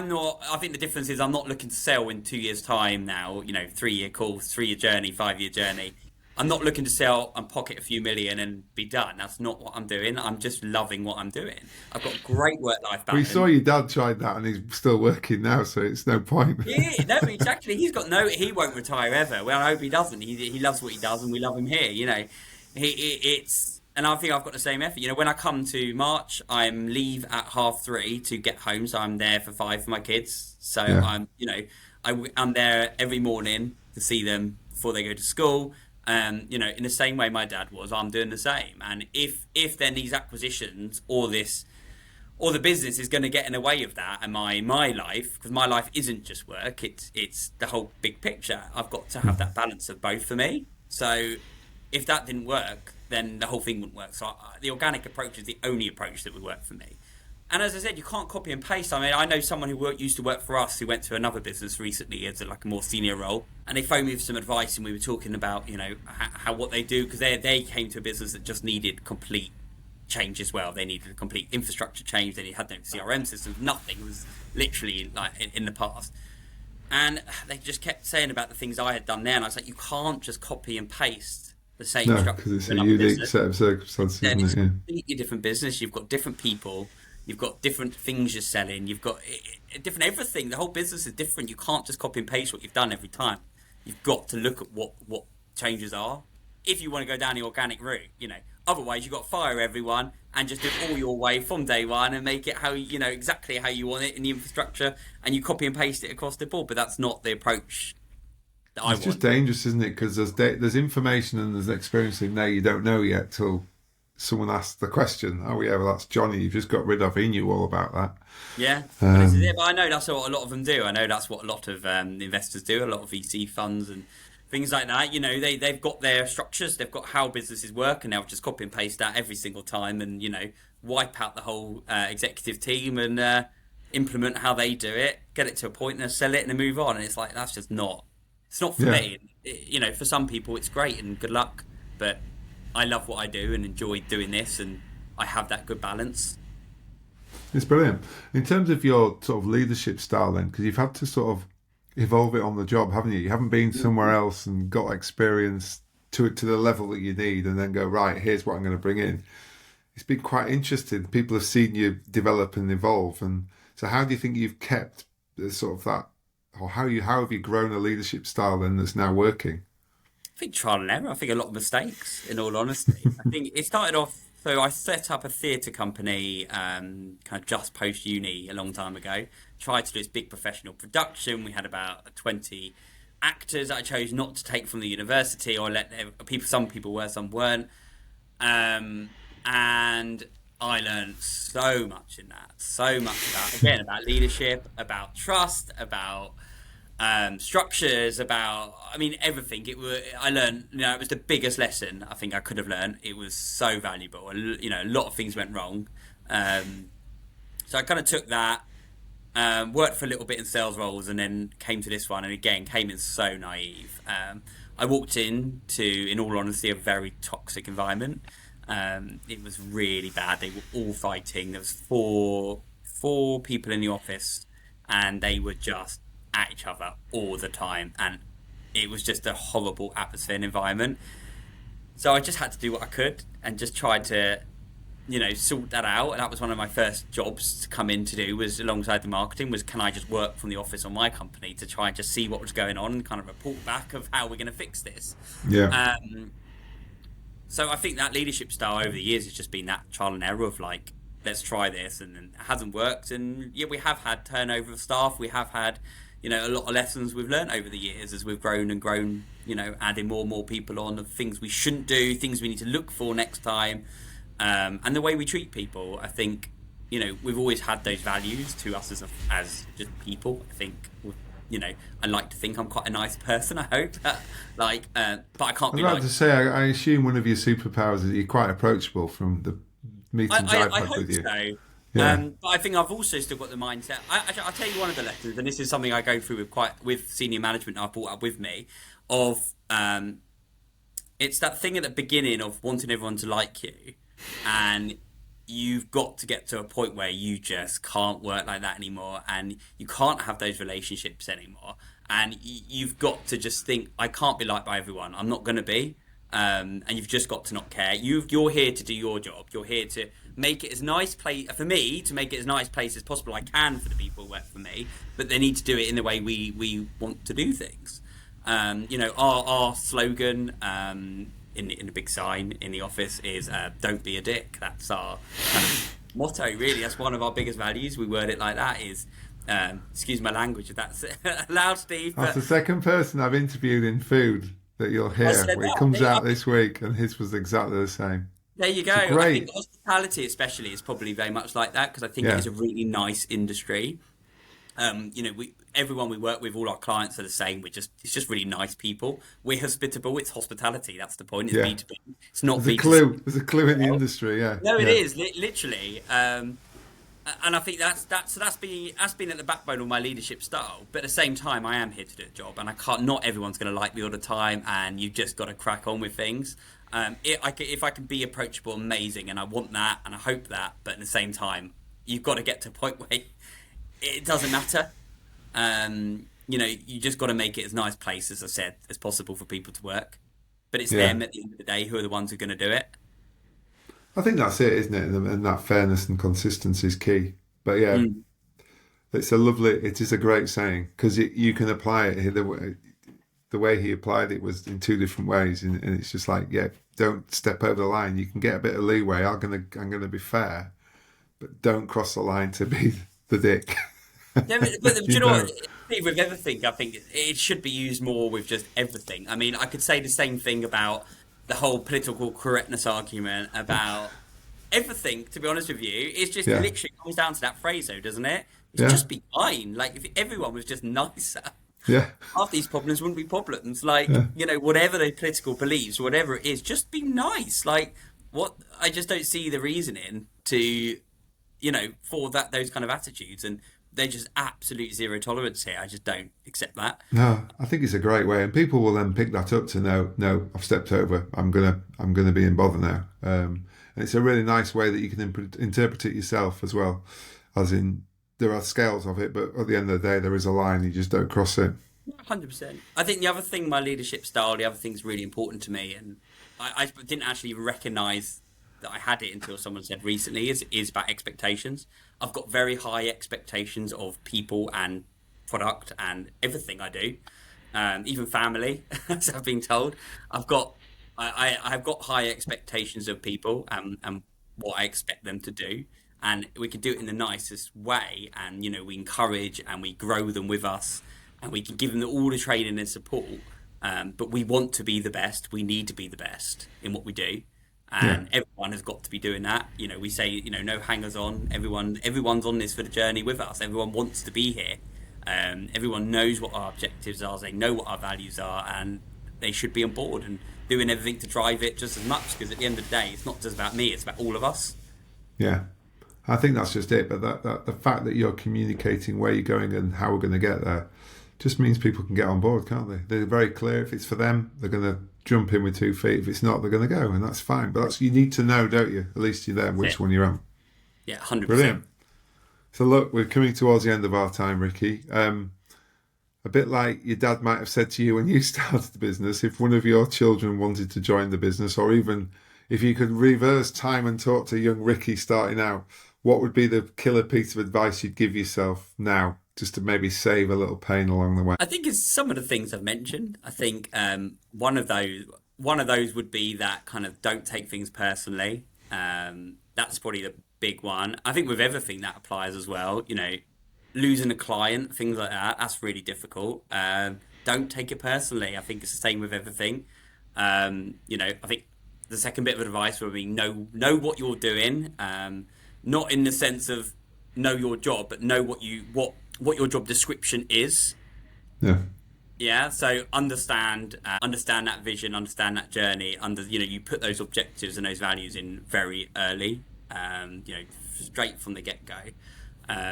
Speaker 2: think the difference is I'm not looking to sell in 2 years' time now. 3 year course, 3 year journey, 5 year journey. I'm not looking to sell and pocket a few million and be done. That's not what I'm doing. I'm just loving what I'm doing. I've got great work-life
Speaker 1: We saw
Speaker 2: balance.
Speaker 1: your dad tried that and he's still working now, so it's no point.
Speaker 2: Yeah, no, exactly. He's got no. He won't retire ever. Well, I hope he doesn't. He loves what he does, and we love him here. It's and I think I've got the same effort. When I come to March, I'm leave at 3:30 to get home, so I'm there for 5 for my kids. So
Speaker 1: Yeah,
Speaker 2: I'm there every morning to see them before they go to school. In the same way my dad was, I'm doing the same. And if then these acquisitions or the business is going to get in the way of that, and my life, because my life isn't just work, it's the whole big picture. I've got to have that balance of both for me. So if that didn't work, then the whole thing wouldn't work. So the organic approach is the only approach that would work for me. And as I said, you can't copy and paste. I mean, I know someone who used to work for us who went to another business recently as like a more senior role, and they phoned me for some advice, and we were talking about how what they do, because they came to a business that just needed complete change as well. They needed a complete infrastructure change. They had no CRM systems. Nothing was literally like in the past. And they just kept saying about the things I had done there, and I was like, you can't just copy and paste the same
Speaker 1: no,
Speaker 2: structure
Speaker 1: because it's
Speaker 2: to
Speaker 1: a
Speaker 2: another
Speaker 1: unique
Speaker 2: business.
Speaker 1: set of circumstances,
Speaker 2: Then
Speaker 1: isn't
Speaker 2: it's a
Speaker 1: it? Yeah.
Speaker 2: completely different business. You've got different people. You've got different things you're selling. You've got different everything. The whole business is different. You can't just copy and paste what you've done every time. You've got to look at what changes are if you want to go down the organic route. Otherwise, you've got to fire everyone and just do it all your way from day one and make it exactly how you want it in the infrastructure, and you copy and paste it across the board. But that's not the approach that I
Speaker 1: It's just
Speaker 2: want.
Speaker 1: dangerous, isn't it? Because there's information and there's experience in there you don't know yet till someone asks the question. Oh yeah, well that's Johnny. You've just got rid of. He knew all about that.
Speaker 2: Yeah, but this is it.
Speaker 1: Um,
Speaker 2: But I know that's what a lot of them do. I know that's what a lot of investors do. A lot of VC funds and things like that. They've got their structures. They've got how businesses work, and they'll just copy and paste that every single time, and wipe out the whole executive team and implement how they do it, get it to a point, and then sell it, and then move on. And it's like that's just not. It's not for
Speaker 1: yeah,
Speaker 2: me. For some people, it's great and good luck, but I love what I do and enjoy doing this, and I have that good balance.
Speaker 1: it's brilliant. In terms of your sort of leadership style, then, because you've had to sort of evolve it on the job, haven't you? You haven't been somewhere else and got experience to the level that you need, and then go right. Here's what I'm going to bring in. It's been quite interesting. People have seen you develop and evolve, and so how do you think you've kept the sort of that, or how have you grown a leadership style then that's now working?
Speaker 2: I think trial and error. I think a lot of mistakes, in all honesty. I think it started off. So I set up a theatre company, kind of just post uni a long time ago. Tried to do this big professional production. We had about 20 actors that I chose not to take from the university, or let people. Some people were, some weren't. And I learned so much in that. So much about leadership, about trust, about structures, about everything. I learned. It was the biggest lesson I think I could have learned. It was so valuable. A lot of things went wrong. Um, so I kind of took that, worked for a little bit in sales roles, and then came to this one. And again, came in so naive. I walked in all honesty, a very toxic environment. It was really bad. They were all fighting. There was four people in the office, and they were just at each other all the time, and it was just a horrible atmosphere and environment. So I just had to do what I could and just tried to, sort that out. And that was one of my first jobs to come in to do, was alongside the marketing, was can I just work from the office on my company to try and just see what was going on and kind of report back of how we're going to fix this.
Speaker 1: Yeah.
Speaker 2: So I think that leadership style over the years has just been that trial and error of like, let's try this, and then it hasn't worked. And yeah, we have had turnover of staff. We have had, a lot of lessons we've learned over the years as we've grown and grown, adding more and more people on, of things we shouldn't do, things we need to look for next time. And the way we treat people, I think, we've always had those values to us as just people. I think, I like to think I'm quite a nice person. I hope, but I can't be
Speaker 1: I'd like
Speaker 2: like.
Speaker 1: to say, I assume one of your superpowers is that you're quite approachable from the meetings I've
Speaker 2: I
Speaker 1: had
Speaker 2: hope
Speaker 1: with you.
Speaker 2: so.
Speaker 1: Yeah.
Speaker 2: But I think I've also still got the mindset. I'll tell you one of the lessons, and this is something I go through with senior management I've brought up with me, of it's that thing at the beginning of wanting everyone to like you, and you've got to get to a point where you just can't work like that anymore, and you can't have those relationships anymore, and you've got to just think, I can't be liked by everyone. I'm not going to be. And you've just got to not care. You're here to do your job. You're here to make it as nice place for me, to make it as nice place as possible I can for the people who work for me. But they need to do it in the way we want to do things. Our slogan in the big sign in the office is "Don't be a dick." That's our motto. Really, that's one of our biggest values. We word it like that. Is excuse my language if that's allowed, Steve.
Speaker 1: That's the second person I've interviewed in food that you'll hear. It comes out this week, and his was exactly the same.
Speaker 2: There you go. I think hospitality, especially, is probably very much like that, because I think it is a really nice industry. Everyone we work with, all our clients are the same. It's just really nice people. We're hospitable. It's hospitality. That's the point. It's B2B. It's not B2C.
Speaker 1: There's a clue in the industry. Yeah.
Speaker 2: No, it is literally. And I think that's been at the backbone of my leadership style. But at the same time, I am here to do a job, and I can't. Not everyone's going to like me all the time, and you've just got to crack on with things. If I can be approachable, amazing, and I want that, and I hope that. But at the same time, you've got to get to a point where it doesn't matter. You just got to make it as nice place, as I said, as possible for people to work. But it's them at the end of the day who are the ones who are going to do it.
Speaker 1: I think that's it, isn't it? And that fairness and consistency is key. But yeah, it is a great saying, because you can apply it the way he applied it was in two different ways, and it's just like, don't step over the line. You can get a bit of leeway. I'm gonna be fair, but don't cross the line to be the dick.
Speaker 2: Yeah, but do you know what? With everything, I think it should be used more with just everything. I mean, I could say the same thing about the whole political correctness argument about everything, to be honest with you. It's just literally comes down to that phrase, though, doesn't it? It's just be kind. Like, if everyone was just nicer, half these problems wouldn't be problems. Like, whatever their political beliefs, whatever it is, just be nice. Like, what I just don't see the reasoning to, for those kind of attitudes. And they're just absolute zero tolerance here. I just don't accept that.
Speaker 1: No, I think it's a great way, and people will then pick that up to know, no, I've stepped over. I'm gonna be in bother now. And it's a really nice way that you can interpret it yourself as well, as in there are scales of it, but at the end of the day, there is a line. You just don't cross it.
Speaker 2: 100%. I think the other thing, my leadership style, the other thing's really important to me, and I didn't actually recognise that I had it until someone said recently, is about expectations. I've got very high expectations of people and product and everything I do, even family, as I've been told. I've got high expectations of people and what I expect them to do, and we can do it in the nicest way. And we encourage and we grow them with us, and we can give them all the training and support. But we want to be the best. We need to be the best in what we do. And everyone has got to be doing that. We say, no hangers on. Everyone's on this for the journey with us. Everyone wants to be here. Everyone knows what our objectives are. They know what our values are, and they should be on board and doing everything to drive it just as much. Because at the end of the day, it's not just about me; it's about all of us.
Speaker 1: Yeah, I think that's just it. But that the fact that you're communicating where you're going and how we're going to get there just means people can get on board, can't they? They're very clear. If it's for them, they're going to jump in with 2 feet. If it's not, they're going to go, and that's fine. But you need to know, don't you? At least you're there, which one you're on.
Speaker 2: Yeah, 100%.
Speaker 1: Brilliant. So look, we're coming towards the end of our time, Ricky. A bit like your dad might have said to you when you started the business, if one of your children wanted to join the business, or even if you could reverse time and talk to young Ricky starting out, what would be the killer piece of advice you'd give yourself now, just to maybe save a little pain along the way?
Speaker 2: I think it's some of the things I've mentioned. I think one of those would be that kind of don't take things personally. That's probably the big one. I think with everything that applies as well. Losing a client, things like that. That's really difficult. Don't take it personally. I think it's the same with everything. I think the second bit of advice would be know what you're doing. Not in the sense of know your job, but know what your job description is.
Speaker 1: Yeah,
Speaker 2: Yeah, so understand that vision, understand that journey. You put those objectives and those values in very early. Straight from the get go.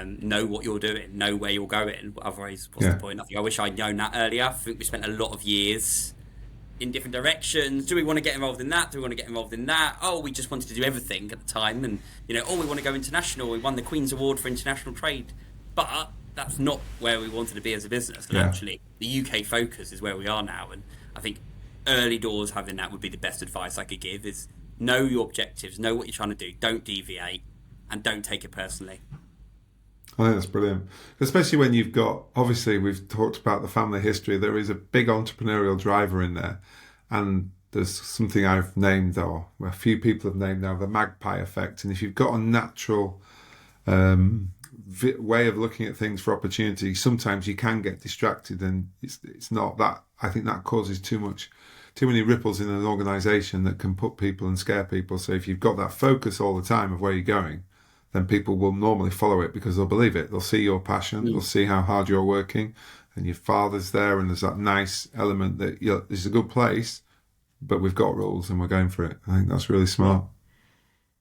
Speaker 2: Know what you're doing, know where you're going. Otherwise, what's the
Speaker 1: yeah,
Speaker 2: point? I think I wish I'd known that earlier. I think we spent a lot of years in different directions. Do we want to get involved in that? Do we want to get involved in that? Oh, we just wanted to do everything at the time, and we want to go international. We won the Queen's Award for international trade, but that's not where we wanted to be as a business. And
Speaker 1: yeah.
Speaker 2: actually, the UK focus is where we are now. And I think early doors having that would be the best advice I could give: is know your objectives, know what you're trying to do, don't deviate, and don't take it personally.
Speaker 1: I think that's brilliant. Especially when you've got, obviously, we've talked about the family history. There is a big entrepreneurial driver in there. And there's something I've named, or a few people have named now, the magpie effect. And if you've got a natural way of looking at things for opportunity, sometimes you can get distracted, and it's not that. I think that causes too many ripples in an organisation that can put people and scare people. So if you've got that focus all the time of where you're going, then people will normally follow it because they'll believe it. They'll see your passion, they'll see how hard you're working, and your father's there, and there's that nice element that this is a good place, but we've got rules and we're going for it. I think that's really smart.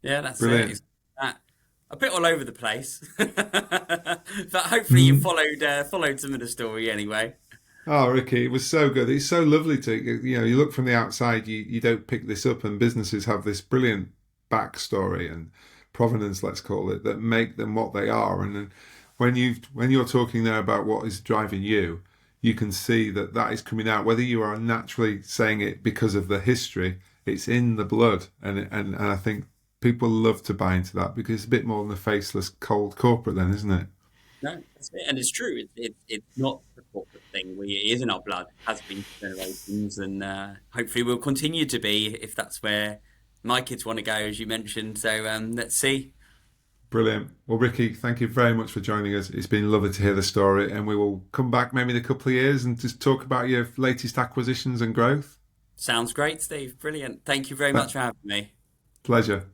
Speaker 2: Yeah, that's it.
Speaker 1: Brilliant.
Speaker 2: It's that. A bit all over the place, but hopefully you
Speaker 1: Mm.
Speaker 2: followed some of the story anyway.
Speaker 1: Oh, Ricky, it was so good. It's so lovely to, you look from the outside, you don't pick this up, and businesses have this brilliant backstory and provenance, let's call it, that make them what they are. And then when you're talking there about what is driving you, you can see that that is coming out. Whether you are naturally saying it because of the history, it's in the blood, and I think people love to buy into that because it's a bit more than a faceless, cold corporate, then, isn't it?
Speaker 2: No, that's it. And it's true. It's not a corporate thing. It is in our blood, has been for generations, and hopefully will continue to be if that's where my kids want to go, as you mentioned. So let's see.
Speaker 1: Brilliant. Well, Ricky, thank you very much for joining us. It's been lovely to hear the story, and we will come back maybe in a couple of years and just talk about your latest acquisitions and growth.
Speaker 2: Sounds great, Steve. Brilliant. Thank you very
Speaker 1: Uh,
Speaker 2: much for having me.
Speaker 1: Pleasure.